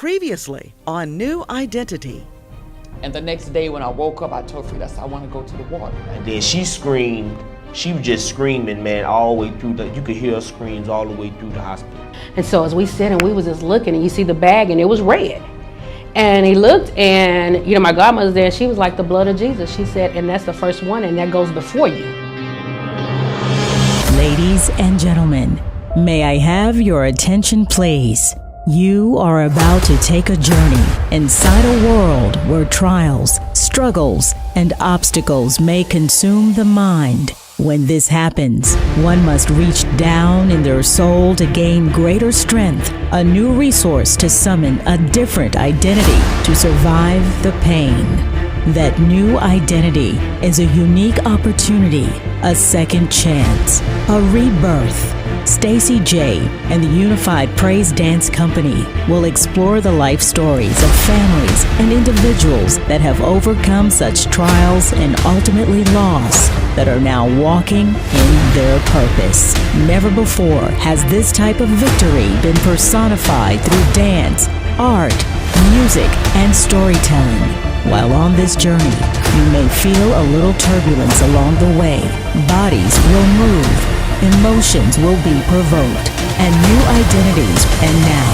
Previously on New Identity. And the next day when I woke up, I told Frida, I want to go to the water. And then she screamed. She was just screaming, man, all the way through you could hear her screams all the way through the hospital. And so as we sit and we was just looking, and you see the bag and it was red. And he looked, and my godmother's there, she was like, the blood of Jesus. She said, and that's the first one, and that goes before you. Ladies and gentlemen, may I have your attention, please? You are about to take a journey inside a world where trials, struggles, and obstacles may consume the mind. When this happens, one must reach down in their soul to gain greater strength, a new resource to summon a different identity to survive the pain. That new identity is a unique opportunity, a second chance, a rebirth. Stacy J. and the Unified Praise Dance Company will explore the life stories of families and individuals that have overcome such trials and ultimately loss, that are now walking in their purpose. Never before has this type of victory been personified through dance, art, music, and storytelling. While on this journey, you may feel a little turbulence along the way. Bodies will move, emotions will be provoked, and new identities. And now,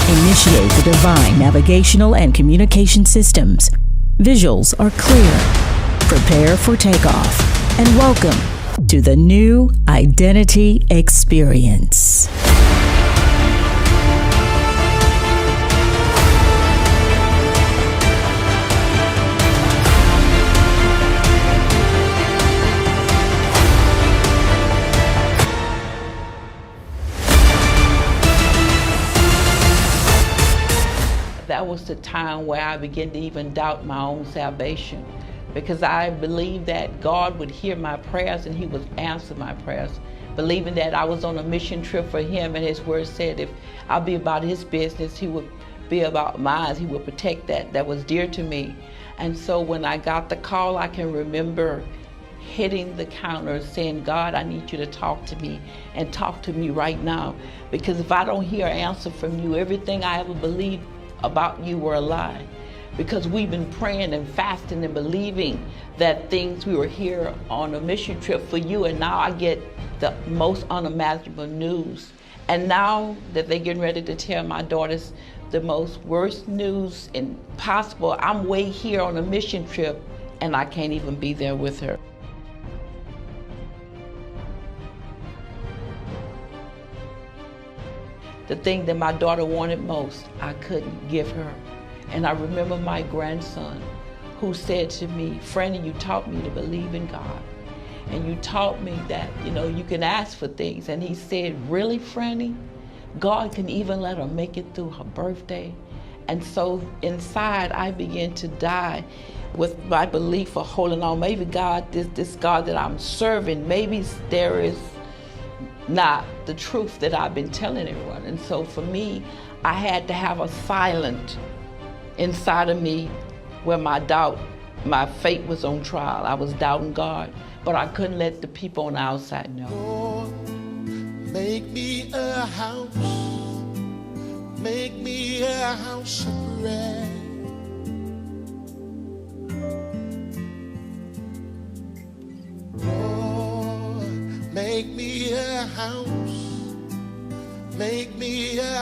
initiate the divine navigational and communication systems. Visuals are clear. Prepare for takeoff. And welcome to the New Identity Experience. That was the time where I began to even doubt my own salvation, because I believed that God would hear my prayers and He would answer my prayers, believing that I was on a mission trip for Him, and His word said if I'll be about His business, He would be about mine. He would protect that was dear to me. And so when I got the call, I can remember hitting the counter saying, God, I need you to talk to me, and talk to me right now, because if I don't hear an answer from you, everything I ever believed about you were a lie. Because we've been praying and fasting and believing that we were here on a mission trip for you, and now I get the most unimaginable news. And now that they're getting ready to tell my daughters the most worst news possible, I'm way here on a mission trip and I can't even be there with her. The thing that my daughter wanted most, I couldn't give her. And I remember my grandson who said to me, Franny, you taught me to believe in God. And you taught me that, you can ask for things. And he said, really, Franny? God can even let her make it through her birthday? And so inside, I began to die with my belief of holding on. Maybe God, this God that I'm serving, maybe there is not the truth that I've been telling everyone. And so for me, I had to have a silent inside of me where my fate was on trial. I was doubting God, but I couldn't let the people on the outside know. Lord, make me a house of prayer. Lord, make me a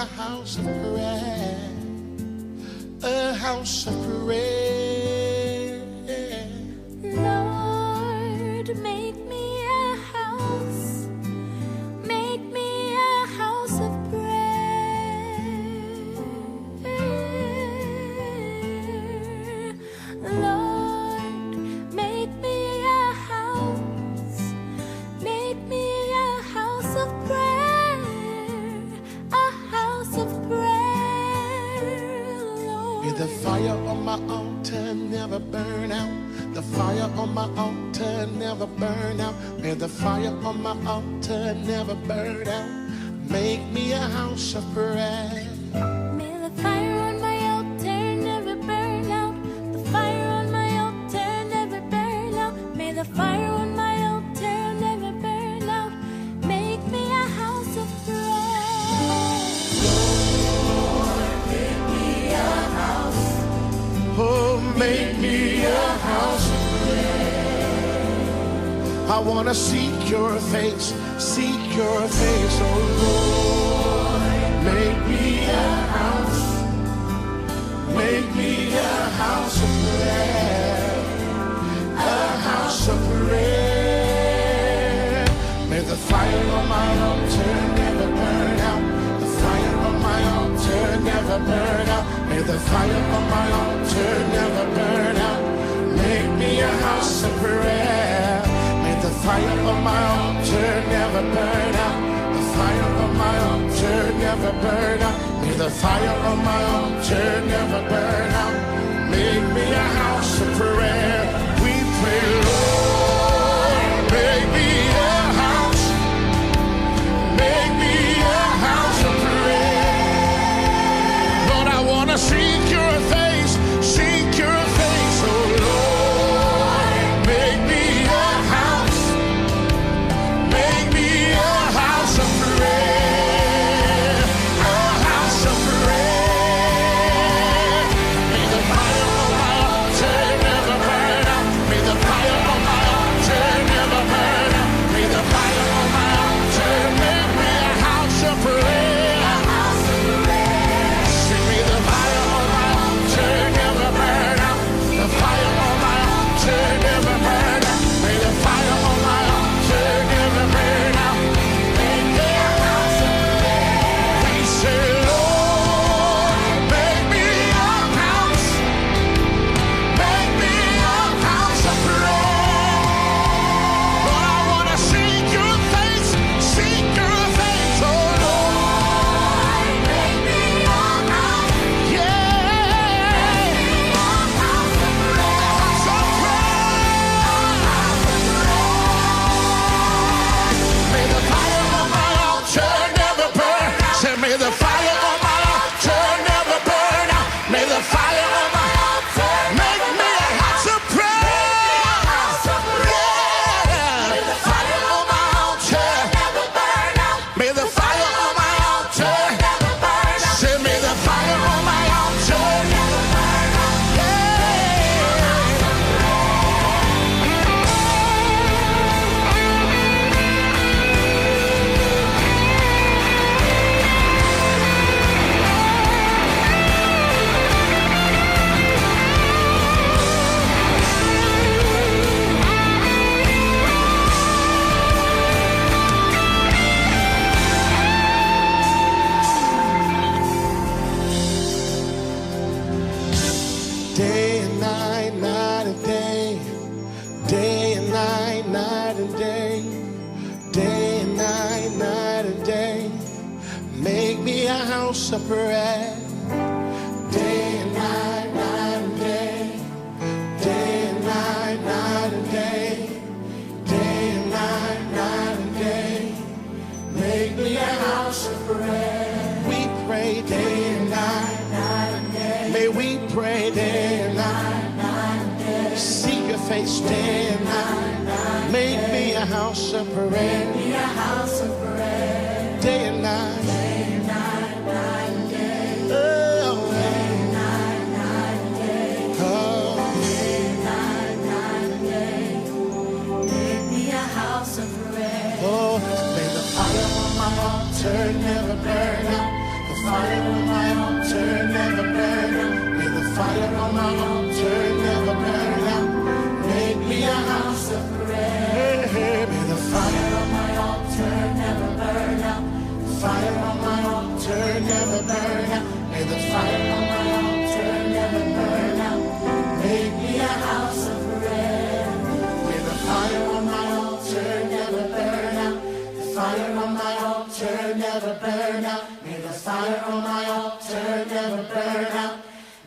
house of prayer. A house of prayer. Lord, make me a house of prayer. Lord, make me a house of prayer, a house of prayer. May the fire on my altar never burn out. The fire on my altar never burn out. May the fire on my altar never burn out. Make me a house of prayer. May the fire on my altar never burn out. The fire on my altar never burn out. May the fire on my altar never burn out. Make me a house of prayer. Lord, make me I wanna seek your face, oh Lord. Make me a house, make me a house of prayer, a house of prayer. May the fire on my altar never burn out, the fire on my altar never burn out. May the fire on my altar never burn out. Make me a house of prayer. May the fire on my altar never burn out. The fire on my altar never burn out. May the fire on my altar never burn out. Make me a house of prayer. We pray, Lord, make me a house. Make me a house of prayer. Lord, I want to seek your face, oh Lord. Make me a house, make me a house of prayer, a house of prayer. May the fire on my altar never burn out. May the fire on my altar never burn out. May the fire on my altar make me a house of prayer, a house of prayer. Say, may the fire on my altar never burn out. The fire on my altar never burn out. May the fire on my altar never burn out. Make me a house of prayer. We say, Lord, make me a house. Make me a house of prayer. Lord, I want to seek your face, oh Lord. Make me a house. Yeah. A house of prayer. May the fire on my altar never burn. Say, may the fire on my altar never burn out. May the fire on my altar make me a house of prayer. Yeah. May the fire on my altar never burn out. May the fire on my altar never burn out. Say, may the fire on my altar never burn out. Day and night, night and day. Day and night, night and day. Day and night, night and day. Make me a house of prayer. Day and night, night and day. Day and night, night and day. Day and night, night and day. Make me a house of prayer. We pray day and night, night and day. May we pray day and night, night and day. Seek your face day and night, night. Make me a house of prayer. Make me a house of prayer. Day and night, night and day. Oh, day and night, night and day. Oh, day and night, night and day. Make me a house of prayer. Oh, may the fire on my altar never burn out. The fire on my altar never burn out. May the fire on my altar never burn out. Make me a house of prayer. May the fire on my altar never burn out. The fire on my altar never burn out. May the fire on my altar never burn out. Make me a house of prayer. May the fire on my altar never burn out. The fire on my altar never burn out. May the fire on my altar never burn out.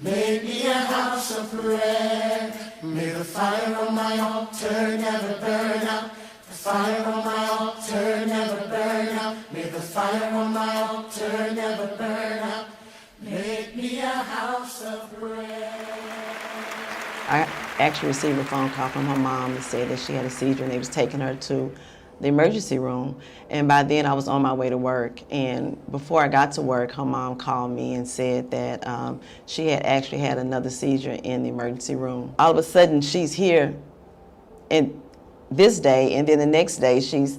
Make me a house of prayer. May the fire on my altar never burn out. The fire on my altar never burn out. May the fire on my altar never burn out. Make me a house of prayer. I actually received a phone call from her mom that said that she had a seizure and they was taking her to the emergency room. And by then I was on my way to work. And before I got to work, her mom called me and said that she had actually had another seizure in the emergency room. All of a sudden she's here and this day, and then the next day she's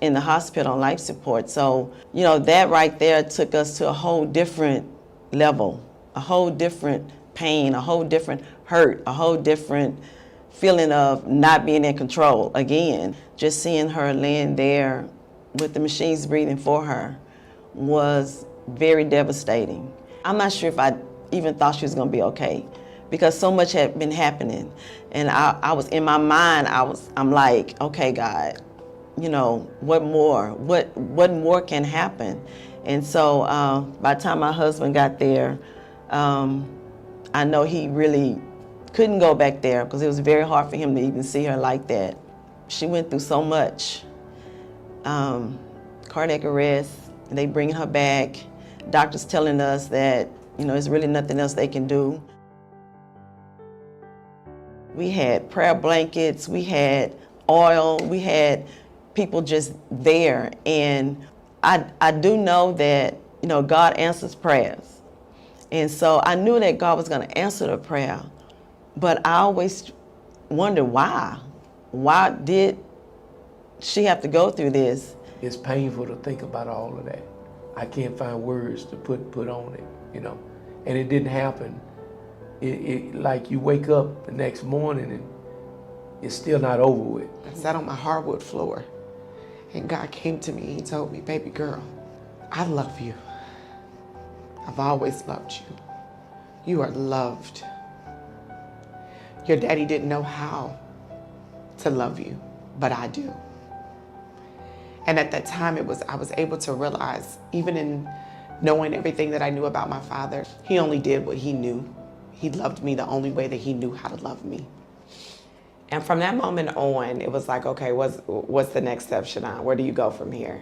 in the hospital on life support. So, you know, that right there took us to a whole different level, a whole different pain, a whole different hurt, a whole different feeling of not being in control again. Just seeing her laying there with the machines breathing for her was very devastating. I'm not sure if I even thought she was gonna be okay, because so much had been happening. And I was in my mind, I'm like, okay, God, you know, what more? What more can happen? And so by the time my husband got there, I know he really couldn't go back there because it was very hard for him to even see her like that. She went through so much. Cardiac arrest, they bringing her back. Doctors telling us that, you know, there's really nothing else they can do. We had prayer blankets, we had oil, we had people just there. And I do know that, you know, God answers prayers. And so I knew that God was going to answer the prayer, but I always wondered why. Why did she have to go through this? It's painful to think about all of that. I can't find words to put on it, you know. And it didn't happen. It like you wake up the next morning and it's still not over with. I sat on my hardwood floor and God came to me. He told me, baby girl, I love you. I've always loved you. You are loved. Your daddy didn't know how to love you, but I do. And at that time, I was able to realize, even in knowing everything that I knew about my father, he only did what he knew. He loved me the only way that he knew how to love me. And from that moment on, it was like, okay, what's the next step, Shannon? Where do you go from here?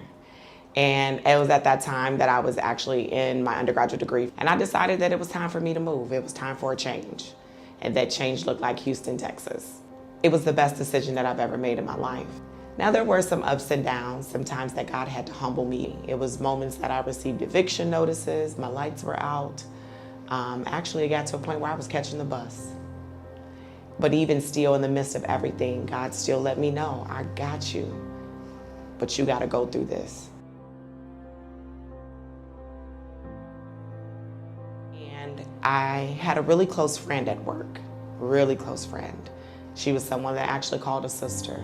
And it was at that time that I was actually in my undergraduate degree. And I decided that it was time for me to move. It was time for a change. And that change looked like Houston, Texas. It was the best decision that I've ever made in my life. Now, there were some ups and downs, sometimes that God had to humble me. It was moments that I received eviction notices, my lights were out. Actually, it got to a point where I was catching the bus. But even still, in the midst of everything, God still let me know, I got you, but you gotta go through this. And I had a really close friend at work, really close friend. She was someone that I actually called a sister.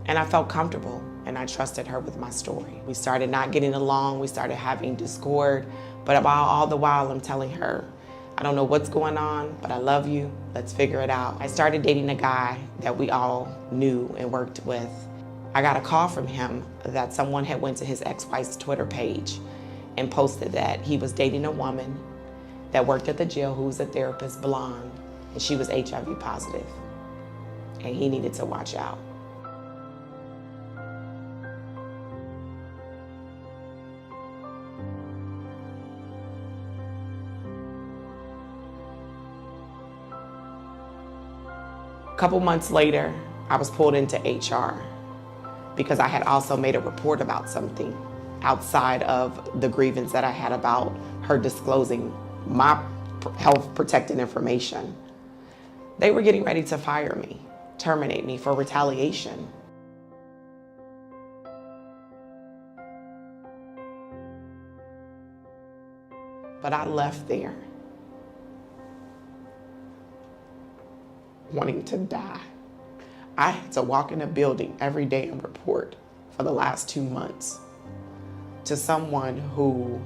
And I felt comfortable and I trusted her with my story. We started not getting along, we started having discord, but all the while I'm telling her, I don't know what's going on, but I love you, let's figure it out. I started dating a guy that we all knew and worked with. I got a call from him that someone had went to his ex-wife's Twitter page and posted that he was dating a woman that worked at the jail who was a therapist, blonde, and she was HIV positive, and he needed to watch out. A couple months later, I was pulled into HR because I had also made a report about something outside of the grievance that I had about her disclosing my health protected information. They were getting ready to fire me, terminate me for retaliation. But I left there wanting to die. I had to walk in a building every day and report for the last 2 months to someone who,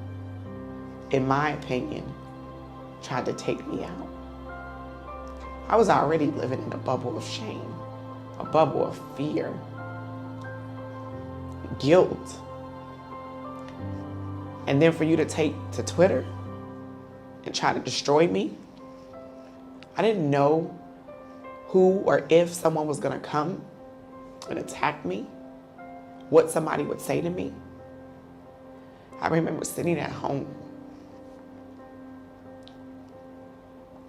in my opinion, tried to take me out. I was already living in a bubble of shame, a bubble of fear, guilt. And then for you to take to Twitter and try to destroy me, I didn't know who or if someone was gonna come and attack me, what somebody would say to me. I remember sitting at home,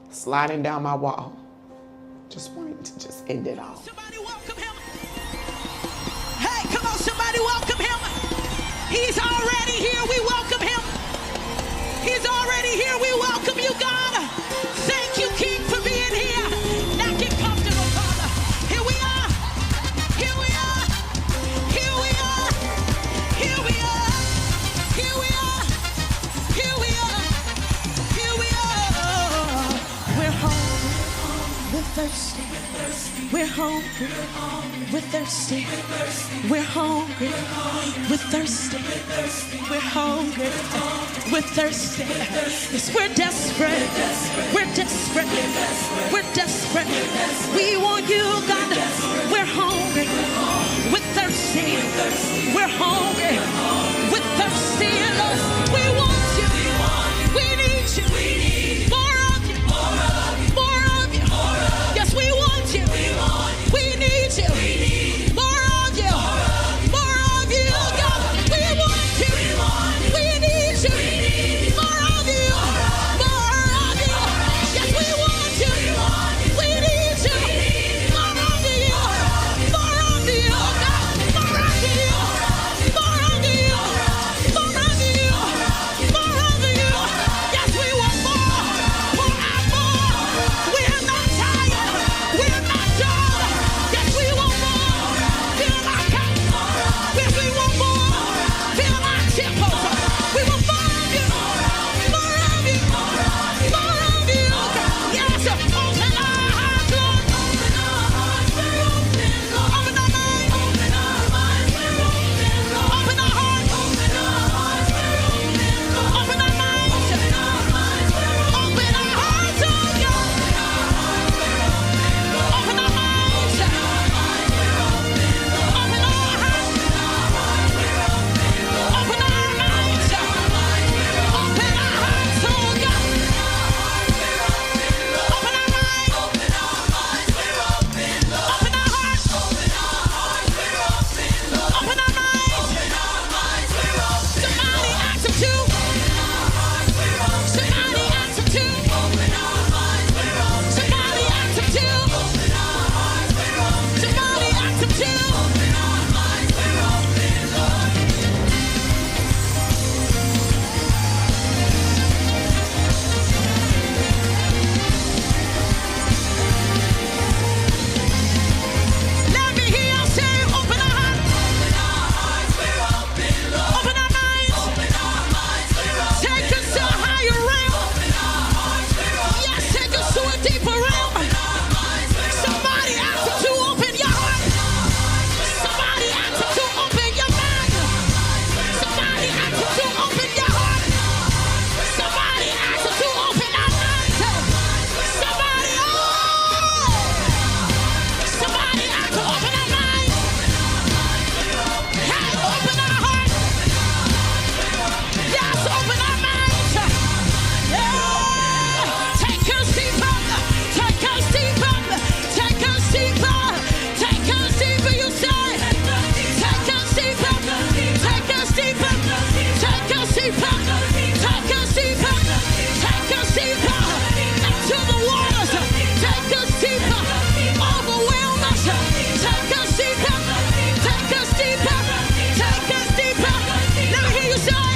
sliding down my wall, just wanting to just end it all. Somebody welcome him. Hey, come on, somebody welcome him. He's already here, we welcome him. He's already here, we welcome you, God. Thank you, King, for being here. Now get comfortable, Father. Here we are. thirsty. We're hungry. We're thirsty. We're hungry. We're thirsty. We're hungry. We're thirsty. Yes, we're desperate. We're desperate. We're desperate. We want you, God. We're hungry. We're thirsty. We're hungry. We're thirsty. Lord, we want you. We need you. More of you. More of you. Yes, we want you. We need you. More of you. More of you, God. We want you. We need you. More of you. More of you. Yes, we want you. We need you. More of you. More of you, God. More of you. More of you. More of you. More of you. Yes, we want more. Pour out more. We are not tired. We are not done. Yes, we want more. Fill our cup. Yes, we want more. Fill our temples. We want more of you. More of you. More of you. Yes, open our hearts, Lord. Open our hearts. Open our minds. Open our minds. Open our hearts. Open our hearts. Open our minds. Open our hearts, oh God. Open our minds. Open our hearts. Open our minds. Open our hearts, oh God. Open our minds. Open our hearts. Open our minds. Somebody ask him to. Somebody ask him to. Somebody ask him to. Somebody ask him to. Let me hear you say, open our hearts. Open our minds. Take us to a higher realm. Yes, take us to a deeper realm. Somebody ask him to open your heart. Somebody ask him to open your mind. Somebody ask him to open your heart. Somebody ask him to open our minds. Somebody, somebody ask him to open our minds. Hey, open our hearts. Yes, open our minds. Yeah. Take us deeper. Take us deeper. Take us deeper. Take us deeper, you say. Take us deeper. Take us deeper. Take us deeper. Take us deeper. Take us deeper. Into the waters. Take us deeper. Overwhelm us. Take us deeper. Take us deeper. Take us deeper. Let me hear you say.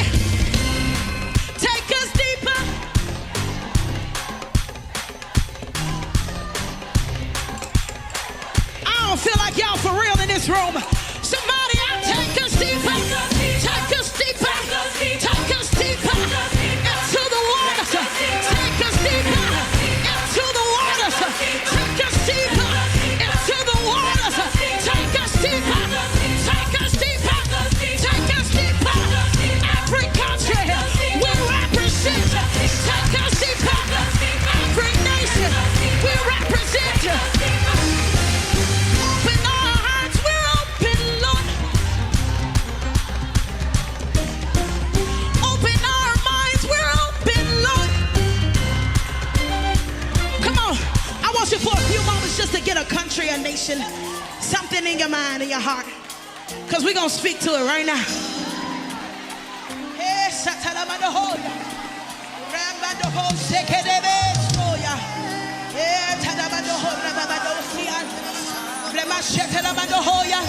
Take us deeper. I don't feel like y'all for real in this room. Somebody take us deeper. Take us deeper. Take us deeper. Into the waters. Take us deeper. Into the waters. Take us deeper. Into the waters. Take us deeper. Take us deeper. Take us deeper. Every country we represent. Take us deeper. Every nation we represent. Open our hearts, we're open, Lord. Open our minds, we're open, Lord. Come on, I want you for a few moments just to get a country, a nation, something in your mind, in your heart. Because we're going to speak to it right now. Hey, Satalamandahoya. Ramandaho, Sekedebesoya. Hey, Tadamandaho, Rababadosian. Remashetalamandahoya.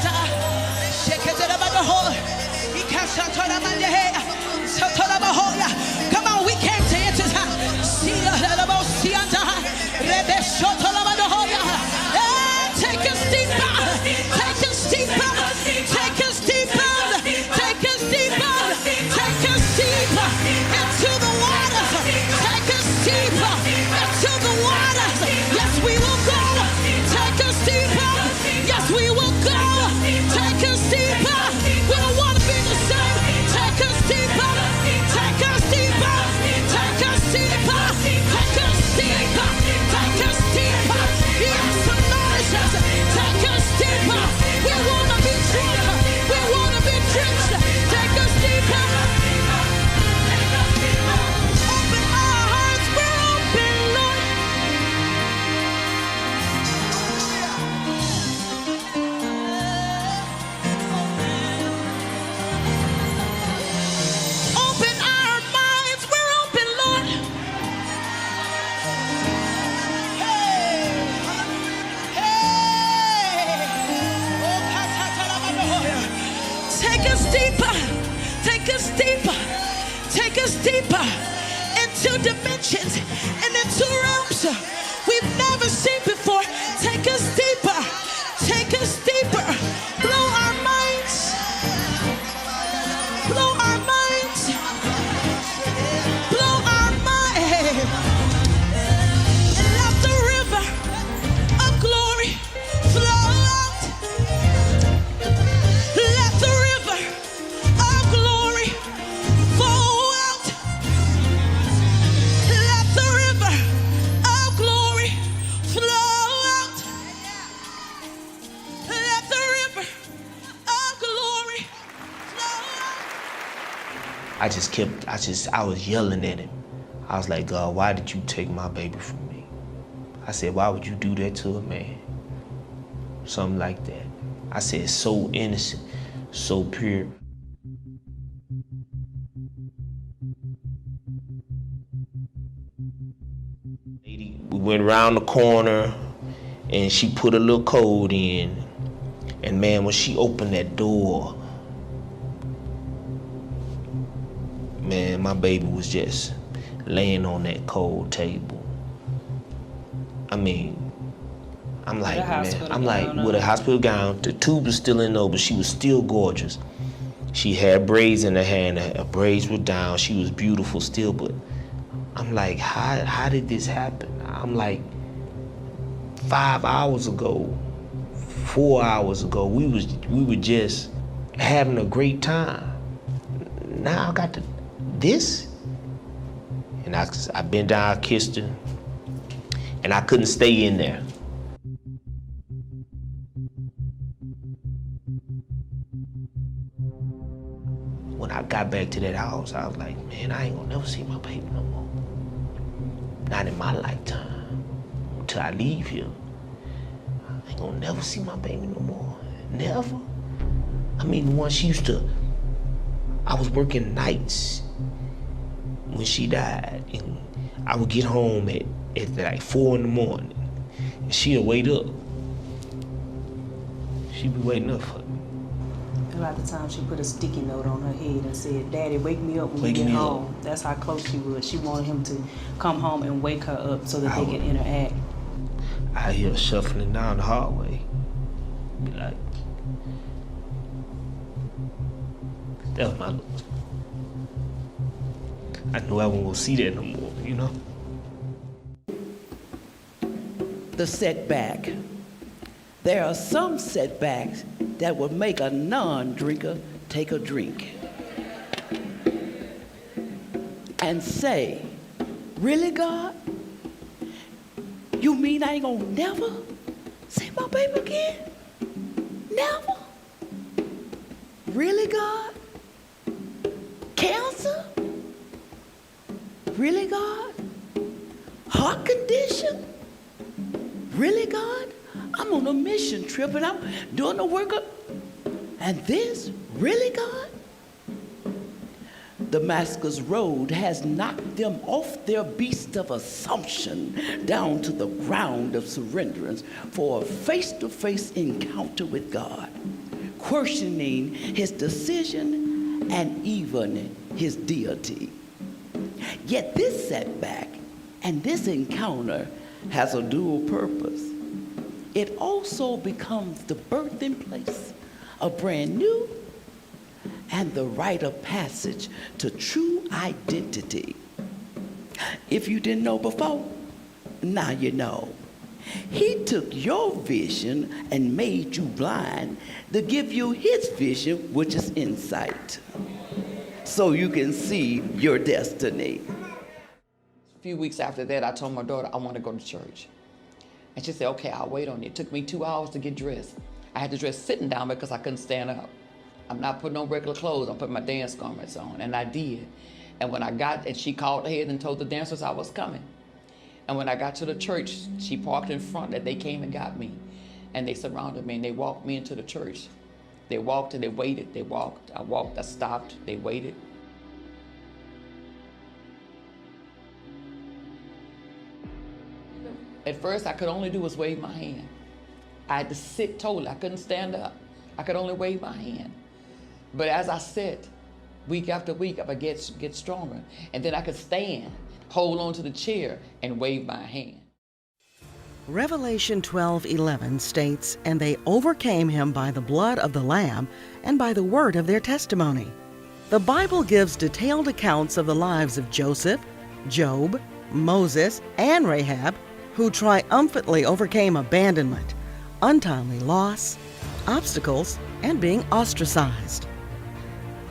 Shekedelamandaho. Ikasatalamandahe. Satalamandahoya. Come on, we came to enter. Take us deeper. Take us deeper. Take us deeper. Take us deeper. Take us deeper into the waters. Take us deeper into the waters. Yes, we will go. dimensions and into realms we've never seen before. Take us deeper, take us deeper. Blow our minds, blow our minds, blow our minds. And let the river of glory flow out. Let the river of glory flow out. Let the river of glory flow out. Let the river of glory flow out. I was yelling at him. I was like, God, why did you take my baby from me? I said, why would you do that to a man? Something like that. I said, so innocent, so pure. We went around the corner and she put a little code in. And man, when she opened that door, man, my baby was just laying on that cold table. I mean, I'm like, man, with a hospital gown, the tube was still in though, but she was still gorgeous. She had braids in her hair and her braids were down. She was beautiful still, but I'm like, how did this happen? I'm like, 5 hours ago, 4 hours ago, we were just having a great time. Now I got this? And I bent down, I kissed her, and I couldn't stay in there. When I got back to that house, I was like, man, I ain't gonna never see my baby no more. Not in my lifetime, until I leave here. I ain't gonna never see my baby no more, never. I mean, once she used to, I was working nights when she died, and I would get home at like 4 in the morning, and she'd wait up. She'd be waiting up for me. A lot of times she put a sticky note on her head and said, Daddy, wake me up when we get home. That's how close she was. She wanted him to come home and wake her up so that they could interact. I hear her shuffling down the hallway. Be like, that was my look. I knew I wasn't gonna see that no more, you know? The setback. There are some setbacks that will make a non-drinker take a drink and say, really, God? You mean I ain't gonna never see my baby again? Never? Really, God? Cancer? Really, God? Heart condition? Really, God? I'm on a mission trip and I'm doing the work of, and this? Really, God? Damascus Road has knocked them off their beast of assumption down to the ground of surrenderance for a face-to-face encounter with God, questioning his decision and even his deity. Yet this setback and this encounter has a dual purpose. It also becomes the birthing place of brand new and the rite of passage to true identity. If you didn't know before, now you know. He took your vision and made you blind to give you his vision, which is insight, so you can see your destiny. A few weeks after that, I told my daughter, I want to go to church. And she said, okay, I'll wait on you. It took me 2 hours to get dressed. I had to dress sitting down because I couldn't stand up. I'm not putting on regular clothes, I'm putting my dance garments on, and I did. And when I got, and she called ahead and told the dancers I was coming. And when I got to the church, she parked in front, and they came and got me. And they surrounded me, and they walked me into the church. They walked and they waited, they walked. I walked, I stopped, they waited. At first, I could only do was wave my hand. I had to sit totally, I couldn't stand up. I could only wave my hand. But as I sat, week after week, I would get stronger. And then I could stand. hold on to the chair and wave my hand. Revelation 12:11 states, "And they overcame him by the blood of the Lamb and by the word of their testimony." The Bible gives detailed accounts of the lives of Joseph, Job, Moses, and Rahab, who triumphantly overcame abandonment, untimely loss, obstacles, and being ostracized.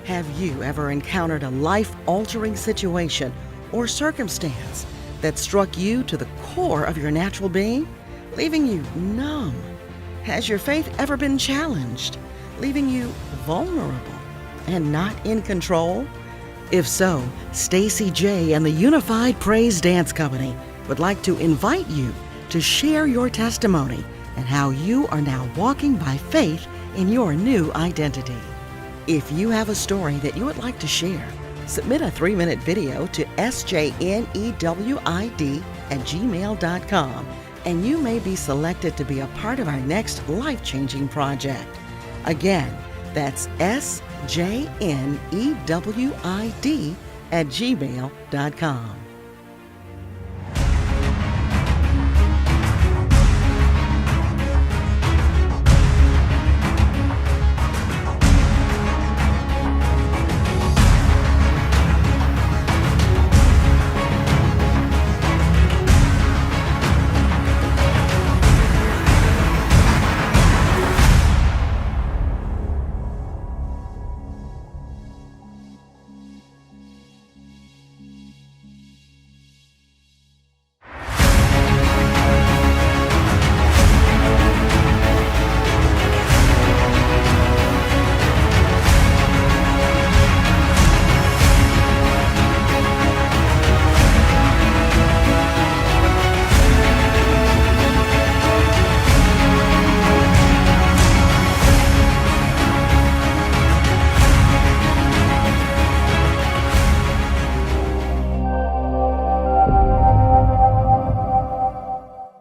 Have you ever encountered a life-altering situation or circumstance that struck you to the core of your natural being, leaving you numb? Has your faith ever been challenged, leaving you vulnerable and not in control? If so, Stacy J. and the Unified Praise Dance Company would like to invite you to share your testimony and how you are now walking by faith in your new identity. If you have a story that you would like to share, submit a 3-minute video to sjnewid@gmail.com and you may be selected to be a part of our next life-changing project. Again, that's sjnewid@gmail.com.